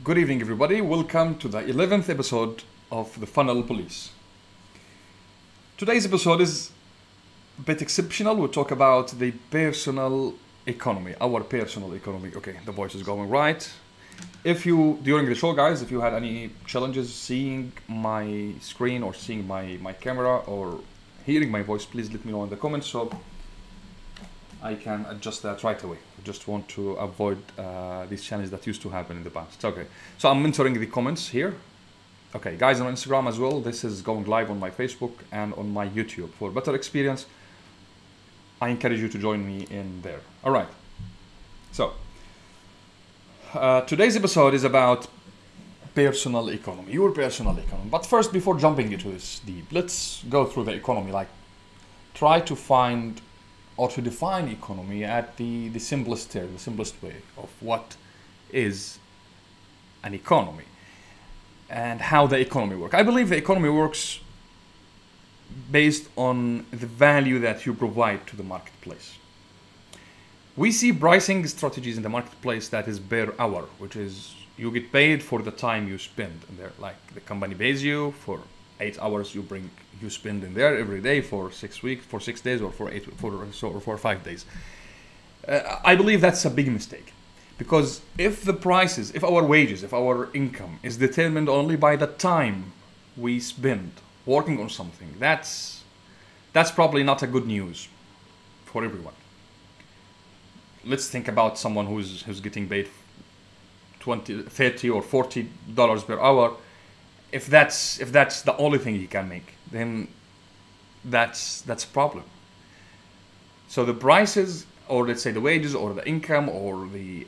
Good evening, everybody. Welcome to the 11th episode of The Funnel Police. Today's episode is a bit exceptional. We'll talk about the personal economy, our personal economy. Okay, the voice is going right. During the show, guys, if you had any challenges seeing my screen or seeing my camera or hearing my voice, please let me know in the comments so I can adjust that right away. I just want to avoid these challenges that used to happen in the past. Okay, so I'm entering the comments here. Okay, guys, on Instagram as well. This is going live on my Facebook and on my YouTube. For better experience, I encourage you to join me in there. All right. So today's episode is about personal economy, your personal economy. But first, before jumping into this deep, let's go through the economy. Like, try to find or to define economy at the simplest term, the simplest way of what is an economy and how the economy works. I believe the economy works based on the value that you provide to the marketplace. We see pricing strategies in the marketplace that is per hour, which is you get paid for the time you spend in there. Like the company pays you for 8 hours you spend in there every day for 6 weeks, for 6 days, or for 5 days. I believe that's a big mistake, because if our wages, if our income is determined only by the time we spend working on something, that's probably not a good news for everyone. Let's think about someone who's getting paid $20, $30, or $40 per hour. If that's the only thing he can make, then that's a problem. So the prices, or let's say the wages, or the income, or the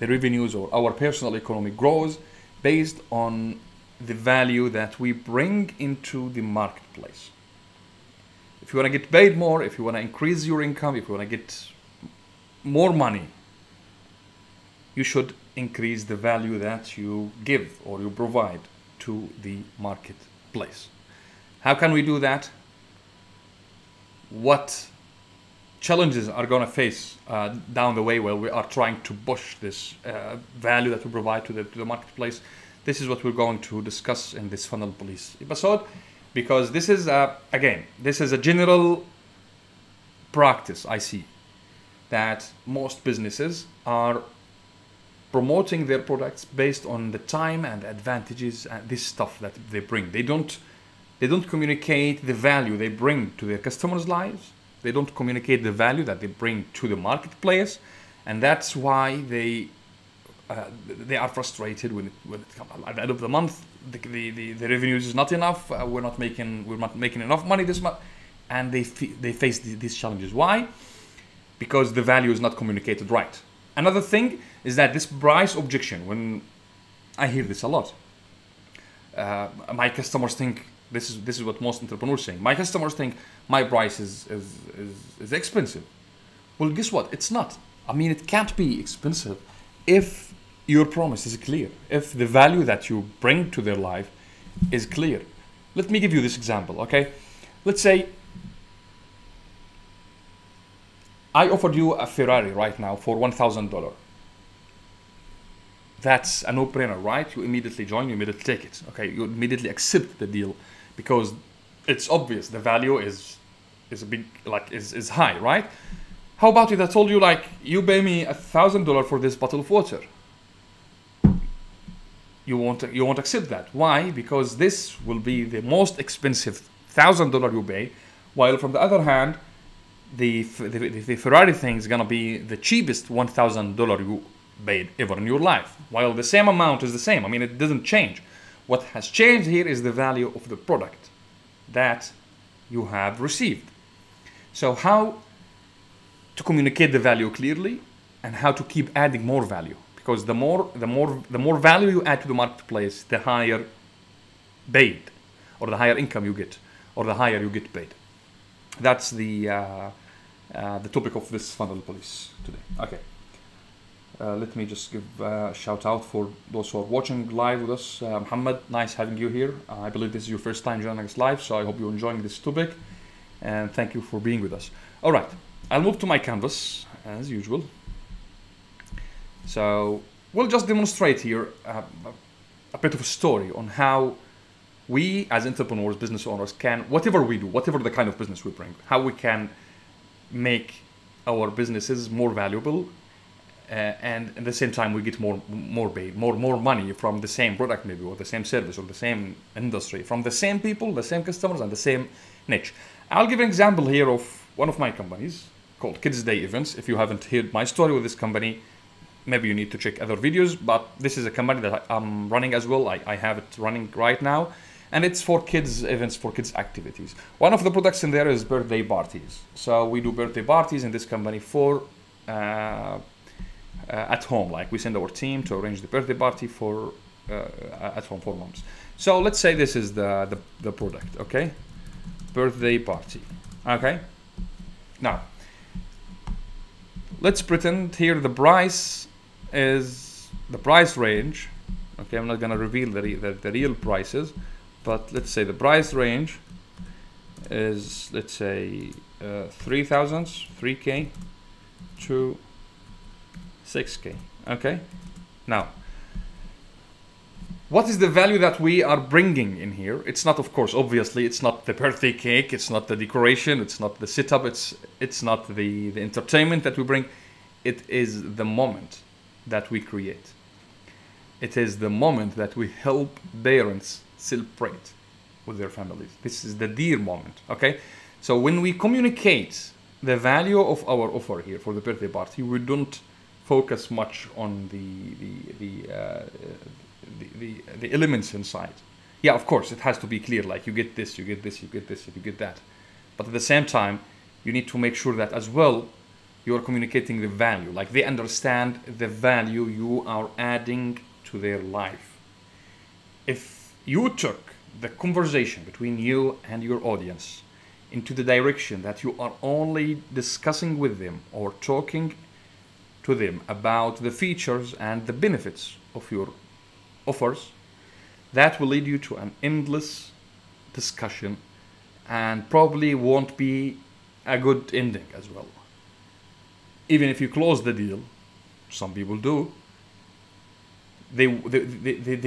revenues, or our personal economy grows based on the value that we bring into the marketplace. If you want to get paid more, if you want to increase your income, if you want to get more money, you should increase the value that you give or you provide to the marketplace. How can we do that? What challenges are going to face down the way while we are trying to push this value that we provide to the marketplace? This is what we're going to discuss in this Funnel Police episode, because this is a general practice I see that most businesses are promoting their products based on the time and advantages and this stuff that they bring. They don't communicate the value they bring to their customers' lives. They don't communicate the value that they bring to the marketplace, and that's why they are frustrated when it comes at the end of the month. The revenues is not enough. We're not making enough money this month, and they face these challenges. Why? Because the value is not communicated right. Another thing is that this price objection, when I hear this a lot, my customers think, this is what most entrepreneurs say, my customers think my price is expensive. Well, guess what? It's not. I mean, it can't be expensive if your promise is clear, if the value that you bring to their life is clear. Let me give you this example, okay? Let's say I offered you a Ferrari right now for $1,000. That's a no-brainer, right? You immediately join, you immediately take it. Okay, you immediately accept the deal because it's obvious the value is high, right? How about if I told you, like, you pay me $1,000 for this bottle of water? You won't accept that. Why? Because this will be the most expensive $1,000 you pay, while from the other hand, the Ferrari thing is gonna be the cheapest $1,000 you paid ever in your life, while the same amount is the same. I mean, it doesn't change. What has changed here is the value of the product that you have received. So how to communicate the value clearly, and how to keep adding more value, because the more value you add to the marketplace, the higher paid, or the higher income you get, or the higher you get paid. That's the topic of this Funnel Police today. Okay. Let me just give a shout out for those who are watching live with us. Muhammad, nice having you here. I believe this is your first time joining us live, so I hope you're enjoying this topic, and thank you for being with us. All right, I'll move to my canvas as usual. So we'll just demonstrate here a bit of a story on how we as entrepreneurs, business owners can, whatever we do, whatever the kind of business we bring, how we can make our businesses more valuable, and at the same time we get more money from the same product maybe, or the same service, or the same industry, from the same people, the same customers, and the same niche. I'll give an example here of one of my companies called Kids Day Events. If you haven't heard my story with this company, maybe you need to check other videos, but this is a company that I'm running as well. I have it running right now, and it's for kids events, for kids activities. One of the products in there is birthday parties. So we do birthday parties in this company for at home. Like, we send our team to arrange the birthday party for at home for moms. So let's say this is the product, okay? Birthday party, okay? Now, let's pretend here the price is the price range. Okay, I'm not gonna reveal the real prices, but let's say the price range is, let's say, 3K to 6K. Okay, now what is the value that we are bringing in here? It's not, of course, obviously, it's not the birthday cake, it's not the decoration, it's not the setup, it's not the entertainment that we bring. It is the moment that we create. It is the moment that we help parents celebrate with their families. This is the dear moment, okay? So when we communicate the value of our offer here for the birthday party, we don't focus much on the elements inside. Yeah, of course, it has to be clear, like you get this, you get this, you get this, you get that. But at the same time, you need to make sure that as well, you're communicating the value, like they understand the value you are adding to their life. If you took the conversation between you and your audience into the direction that you are only discussing with them or talking to them about the features and the benefits of your offers, that will lead you to an endless discussion and probably won't be a good ending as well. Even if you close the deal, some people do, they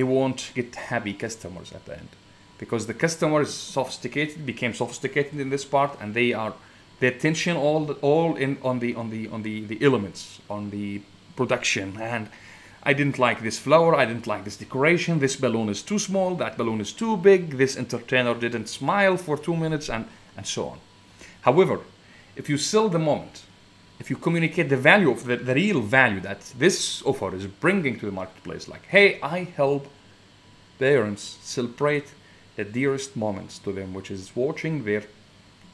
won't get happy customers at the end, because the customer is sophisticated, became sophisticated in this part, and they are their attention all in on the elements, on the production. And I didn't like this flower, I didn't like this decoration, this balloon is too small, that balloon is too big, this entertainer didn't smile for 2 minutes, and so on. However, if you sell the moment, if you communicate the value of the real value that this offer is bringing to the marketplace, like, hey, I help parents celebrate the dearest moments to them, which is watching their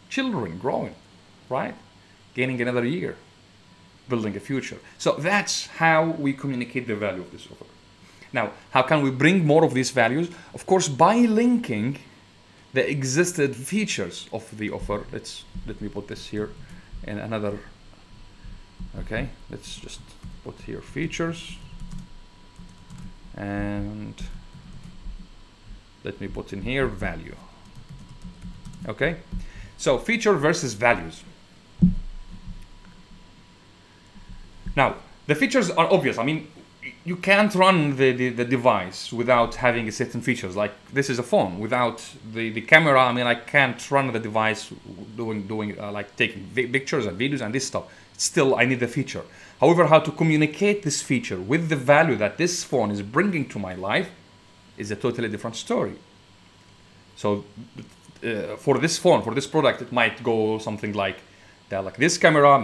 children growing, right? Gaining another year, building a future. So that's how we communicate the value of this offer. Now, how can we bring more of these values? Of course, by linking the existed features of the offer. Let me put this here in another. Okay, let's just put here features, and let me put in here value. Okay, so feature versus values. Now, the features are obvious. I mean, you can't run the device without having a certain features. Like, this is a phone. Without the camera, I mean, I can't run the device doing like taking pictures and videos and this stuff. Still, I need the feature. However, how to communicate this feature with the value that this phone is bringing to my life is a totally different story. So for this phone, for this product, it might go something like that. Like, this camera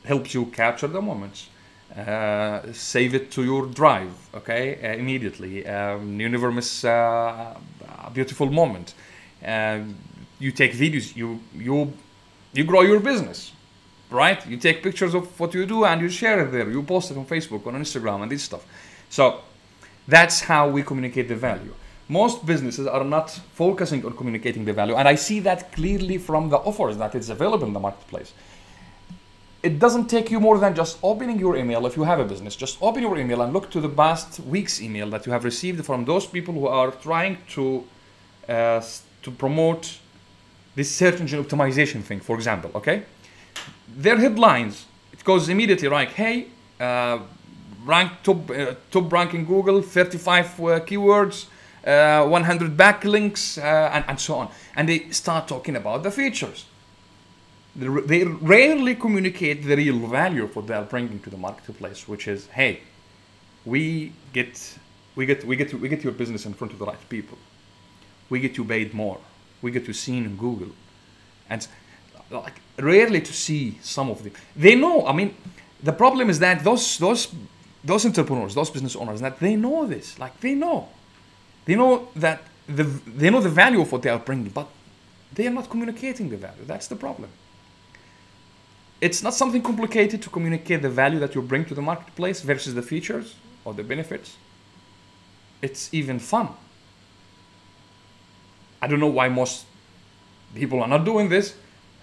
helps you capture the moments. Save it to your drive, okay, immediately. You never miss a beautiful moment. You take videos, you grow your business, right? You take pictures of what you do and you share it there. You post it on Facebook, on Instagram, and this stuff. So that's how we communicate the value. Most businesses are not focusing on communicating the value, and I see that clearly from the offers that is available in the marketplace. It doesn't take you more than just opening your email. If you have a business, just open your email and look to the past week's email that you have received from those people who are trying to promote this search engine optimization thing, for example, okay? Their headlines, it goes immediately like, hey, top rank in Google, 35 keywords, 100 backlinks, and so on. And they start talking about the features. They rarely communicate the real value for they are bringing to the marketplace, which is, hey, we get your business in front of the right people. We get you paid more. We get you seen in Google, and like rarely to see some of them. They know. I mean, the problem is that those entrepreneurs, those business owners, that they know this. Like they know that they know the value of what they are bringing, but they are not communicating the value. That's the problem. It's not something complicated to communicate the value that you bring to the marketplace versus the features or the benefits. It's even fun. I don't know why most people are not doing this,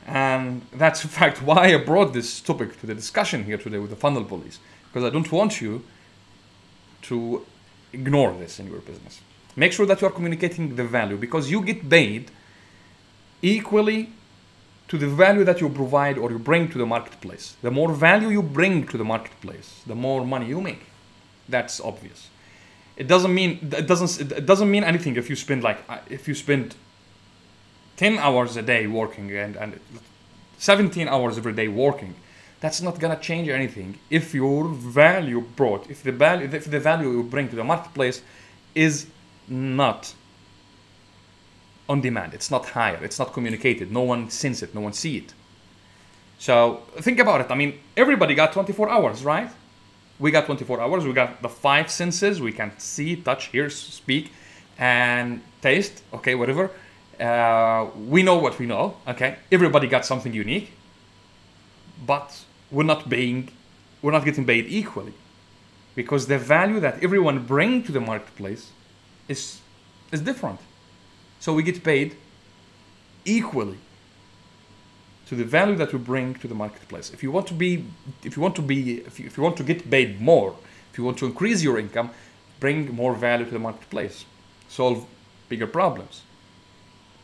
and that's in fact why I brought this topic to the discussion here today with the funnel police, because I don't want you to ignore this in your business. Make sure that you are communicating the value, because you get paid equally to the value that you provide or you bring to the marketplace. The more value you bring to the marketplace, the more money you make. That's obvious. It doesn't mean anything if you spend 10 hours a day working and 17 hours every day working. That's not gonna change anything if your value brought, if the value you bring to the marketplace is not on demand, it's not higher, it's not communicated, no one sees it, no one sees it. So think about it. I mean, everybody got 24 hours, right? We got 24 hours, we got the 5 senses, we can see, touch, hear, speak, and taste, okay, whatever. We know what we know, okay? Everybody got something unique, but we're not getting paid equally, because the value that everyone brings to the marketplace is different. So we get paid equally to the value that we bring to the marketplace. If you want to get paid more, if you want to increase your income, bring more value to the marketplace, solve bigger problems,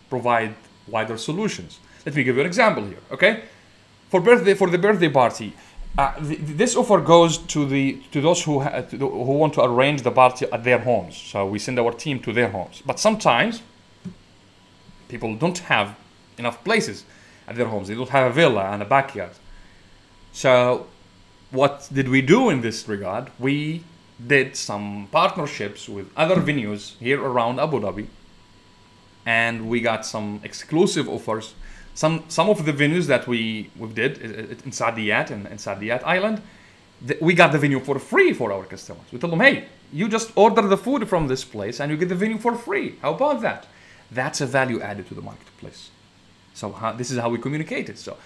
provide wider solutions. Let me give you an example here, okay? For the birthday party, this offer goes to those who want to arrange the party at their homes. So we send our team to their homes. But sometimes people don't have enough places at their homes. They don't have a villa and a backyard. So what did we do in this regard? We did some partnerships with other venues here around Abu Dhabi, and we got some exclusive offers. Some of the venues that we did in Saadiyat and Saadiyat Island, we got the venue for free for our customers. We told them, hey, you just order the food from this place and you get the venue for free. How about that? That's a value added to the marketplace. So this is how we communicate it. So,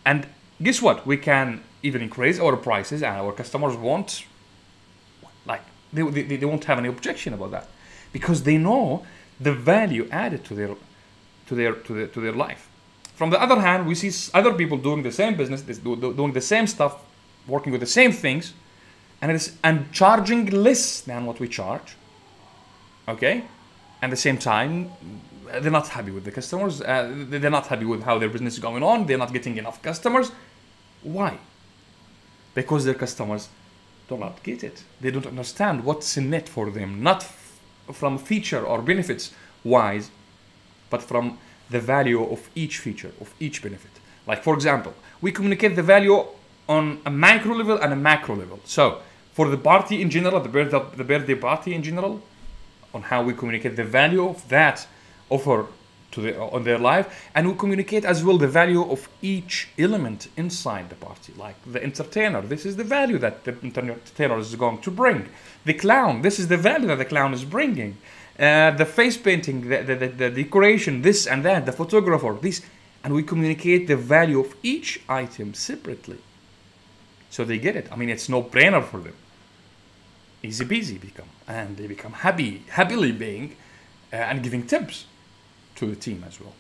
and guess what? We can even increase our prices, and our customers won't, like, they won't have any objection about that, because they know the value added to their life. From the other hand, we see other people doing the same business, doing the same stuff, working with the same things, and charging less than what we charge. Okay, at the same time, they're not happy with the customers. They're not happy with how their business is going on. They're not getting enough customers. Why? Because their customers do not get it. They don't understand what's in it for them, not from feature or benefits wise, but from the value of each feature, of each benefit. Like, for example, we communicate the value on a micro level and a macro level. So for the party in general, the birthday party in general, on how we communicate the value of that offer on their life, and we communicate as well the value of each element inside the party, like the entertainer. This is the value that the entertainer is going to bring. The clown, this is the value that the clown is bringing. The face painting, the decoration, this and that, the photographer, this, and we communicate the value of each item separately, so they get it. I mean, it's no brainer for them. Easy peasy and they become happily being and giving tips to the team as well.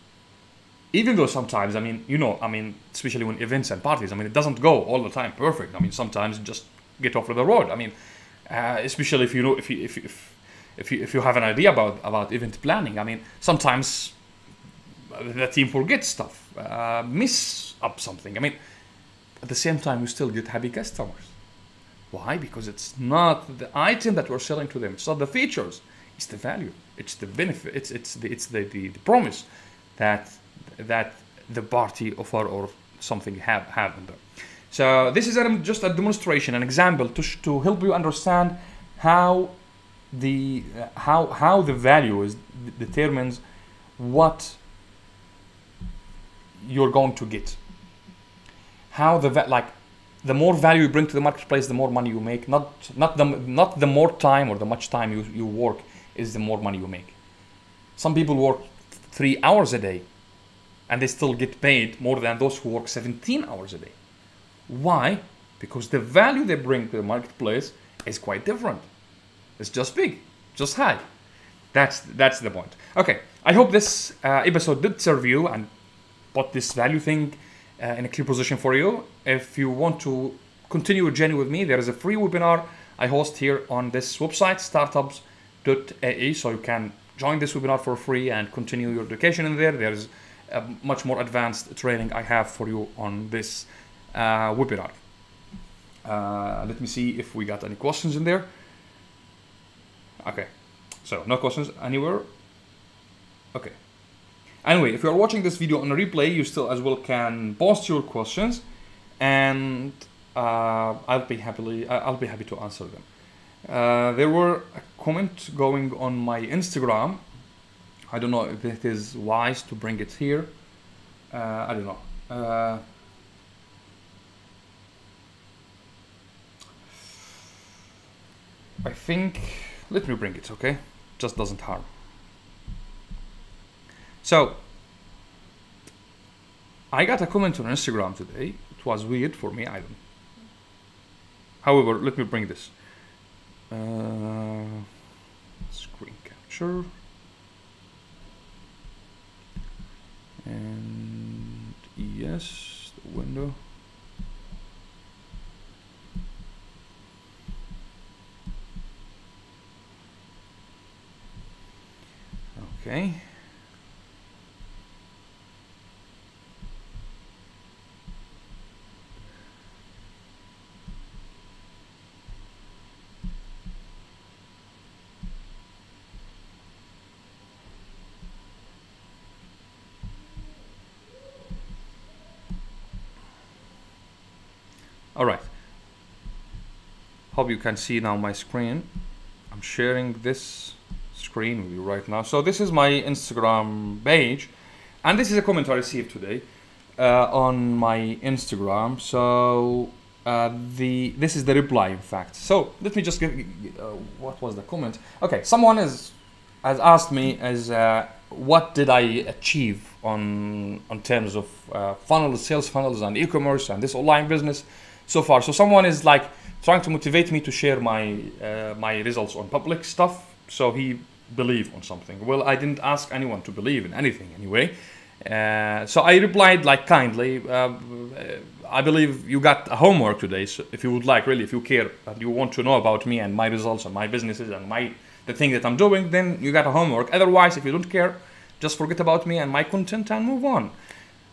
Even though sometimes, I mean, especially when events and parties, I mean, it doesn't go all the time perfect. I mean, sometimes just get off of the road. I mean, especially if you have an idea about event planning. I mean, sometimes the team forgets stuff, miss up something. I mean, at the same time, you still get happy customers. Why? Because it's not the item that we're selling to them. It's not the features. It's the value. It's the benefit. It's the promise that the party offer or something have in there. So this is just a demonstration, an example to help you understand how the value is determines what you're going to get. How the more value you bring to the marketplace, the more money you make. Not the more time or the much time you work is the more money you make. Some people work 3 hours a day and they still get paid more than those who work 17 hours a day. Why? Because the value they bring to the marketplace is quite different. It's just big, just high. That's the point. Okay, I hope this episode did serve you and put this value thing in a clear position for you. If you want to continue a journey with me, there is a free webinar I host here on this website, startups.ae, so you can join this webinar for free and continue your education in there. There is a much more advanced training I have for you on this webinar. Let me see if we got any questions in there. Okay, so no questions anywhere. Okay. Anyway, if you are watching this video on a replay, you still as well can post your questions, and I'll be happy to answer them. There were a comment going on my Instagram. I don't know if it is wise to bring it here. I don't know. I think, let me bring it, okay? Just doesn't harm. So, I got a comment on Instagram today. It was weird for me, I don't. However, let me bring this. Screen capture. And yes, the window. Okay. All right. Hope you can see now my screen. I'm sharing this screen with you right now. So this is my Instagram page, and this is a comment I received today on my Instagram. So this is the reply, in fact. So let me just get what was the comment? Okay, someone has asked me what did I achieve on terms of funnels, sales funnels, and e-commerce and this online business so far. So someone is like trying to motivate me to share my my results on public stuff. So he believe on something. Well, I didn't ask anyone to believe in anything anyway. So I replied like kindly, I believe you got a homework today. So if you would like, really, if you care and you want to know about me and my results and my businesses and the thing that I'm doing, then you got a homework. Otherwise, if you don't care, just forget about me and my content and move on.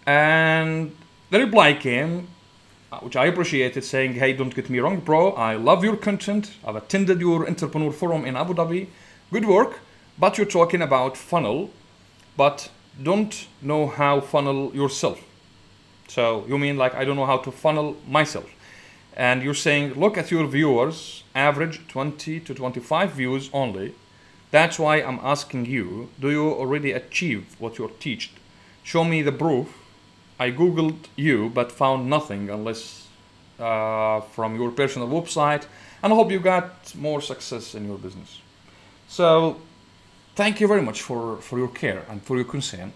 And the reply came, which I appreciated, saying, hey, don't get me wrong, bro. I love your content. I've attended your entrepreneur forum in Abu Dhabi. Good work, but you're talking about funnel, but don't know how funnel yourself. So you mean like I don't know how to funnel myself. And you're saying, look at your viewers, average 20 to 25 views only. That's why I'm asking you, do you already achieve what you're teached? Show me the proof. I Googled you, but found nothing unless from your personal website. And I hope you got more success in your business. So thank you very much for your care and for your concern.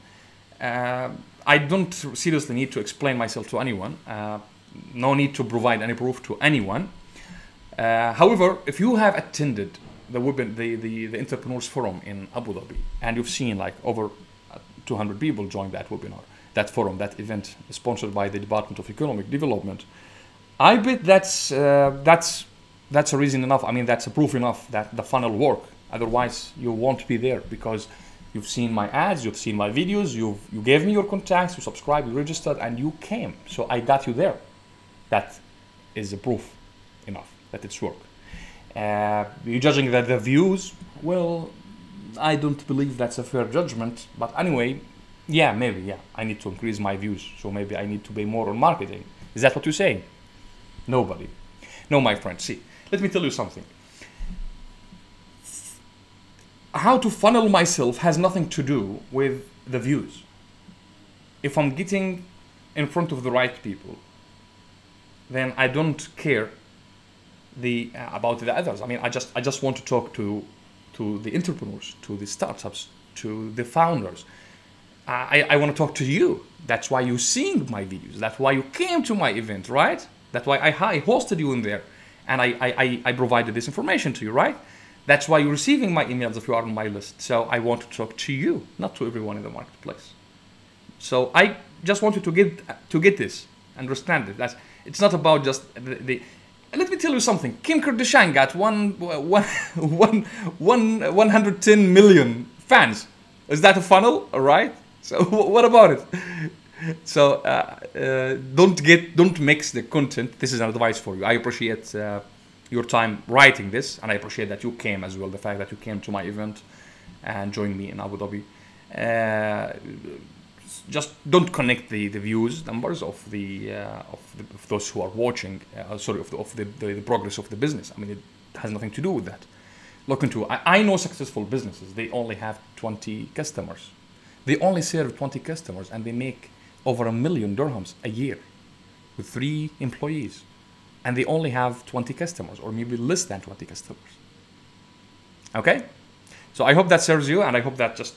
I don't seriously need to explain myself to anyone. No need to provide any proof to anyone. However, if you have attended the Entrepreneurs Forum in Abu Dhabi and you've seen like over 200 people join that webinar, that forum, that event sponsored by the Department of Economic Development, I bet that's a reason enough. I mean, that's a proof enough that the funnel work. Otherwise, you won't be there because you've seen my ads, you've seen my videos, you gave me your contacts, you subscribed, you registered, and you came. So I got you there. That is the proof enough. that it's work. You're judging that the views, well, I don't believe that's a fair judgment, but anyway, yeah, maybe, yeah, I need to increase my views, so maybe I need to pay more on marketing. Is that what you're saying? Nobody. No, my friend, see, let me tell you something. How to funnel myself has nothing to do with the views. If I'm getting in front of the right people, then I don't care about the others. I mean, I just want to talk to the entrepreneurs, to the startups, to the founders. I want to talk to you. That's why you're seeing my videos. That's why you came to my event, right? That's why I hosted you in there, and I provided this information to you, right? That's why you're receiving my emails if you are on my list. So I want to talk to you, not to everyone in the marketplace. So I just want you to get this, understand it. It's not about just the. Let me tell you something. Kim Kardashian got 110 million fans. Is that a funnel? All right. So what about it? So don't mix the content. This is an advice for you. I appreciate your time writing this, and I appreciate that you came as well. The fact that you came to my event and joined me in Abu Dhabi. Just don't connect the views numbers of those who are watching. Of the progress of the business. I mean, it has nothing to do with that. Look into. I know successful businesses. They only have 20 customers. They only serve 20 customers, and they make over $1 million dirhams a year with 3 employees, and they only have 20 customers, or maybe less than 20 customers. Okay, so I hope that serves you, and I hope that just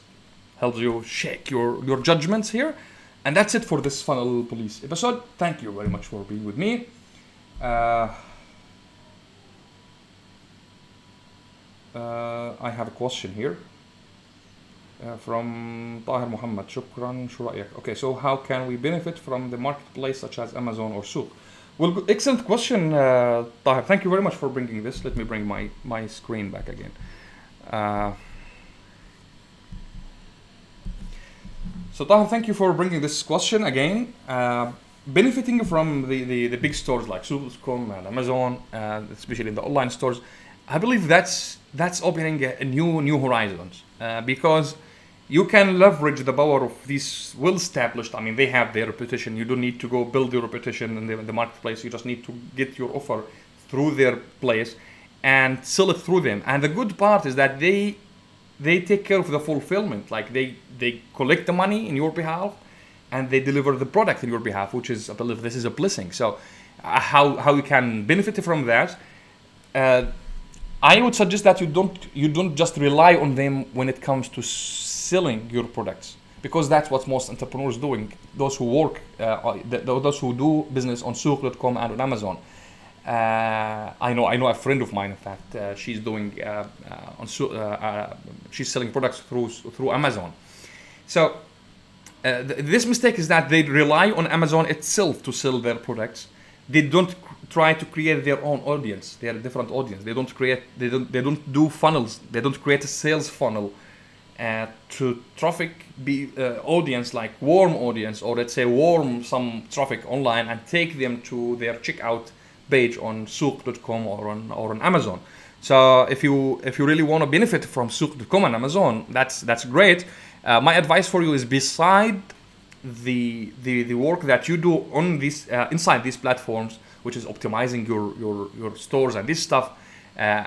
helps you shake your judgments here. And that's it for this Funnel Police episode. Thank you very much for being with me. I have a question here from Tahir Muhammad. Shukran, شو رأيك? Okay, so how can we benefit from the marketplace such as Amazon or Souq? Well, excellent question, Tahir. Thank you very much for bringing this. Let me bring my screen back again. So Tahir, thank you for bringing this question again. Benefiting from the big stores like Souq.com and Amazon, especially in the online stores, I believe that's opening a new horizons, because you can leverage the power of these well-established. I mean, they have their reputation. You don't need to go build your reputation in the marketplace. You just need to get your offer through their place and sell it through them. And the good part is that they take care of the fulfillment. Like they collect the money in your behalf, and they deliver the product in your behalf, which is, I believe, this is a blessing. So how you can benefit from that? I would suggest that you don't just rely on them when it comes to selling your products, because that's what most entrepreneurs doing. Those who work, those who do business on Souq.com and on Amazon. I know a friend of mine. In fact, she's doing she's selling products through Amazon. So this mistake is that they rely on Amazon itself to sell their products. They don't try to create their own audience. They are a different audience. They don't do funnels. They don't create a sales funnel to traffic audience, like warm audience, or let's say warm some traffic online and take them to their checkout page on Souq.com or on Amazon. So if you really want to benefit from Souq.com and Amazon, that's great. My advice for you is, beside the work that you do on these inside these platforms, which is optimizing your stores and this stuff,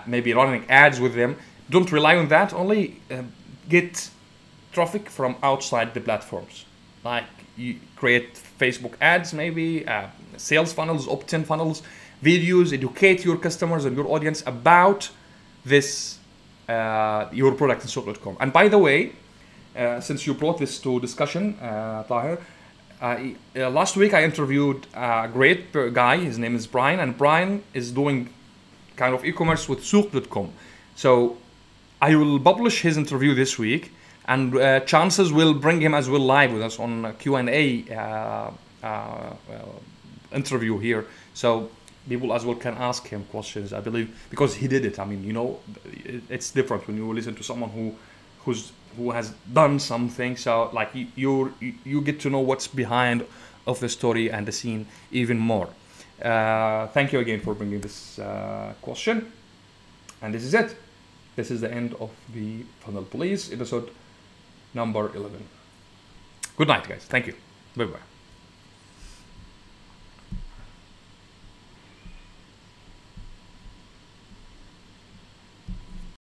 maybe running ads with them, don't rely on that only. Get traffic from outside the platforms, like you create Facebook ads, maybe sales funnels, opt-in funnels, videos, educate your customers and your audience about this your product in Souq.com. And by the way, since you brought this to discussion, Tahir, last week I interviewed a great guy. His name is Brian, and Brian is doing kind of e-commerce with Souq.com. So I will publish his interview this week, and chances will bring him as well live with us on a Q&A interview here. So people as well can ask him questions, I believe, because he did it. I mean, it's different when you listen to someone who has done something. So like you get to know what's behind of the story and the scene even more. Thank you again for bringing this question. And this is it. This is the end of the Funnel Police episode number 11. Good night, guys. Thank you. Bye-bye.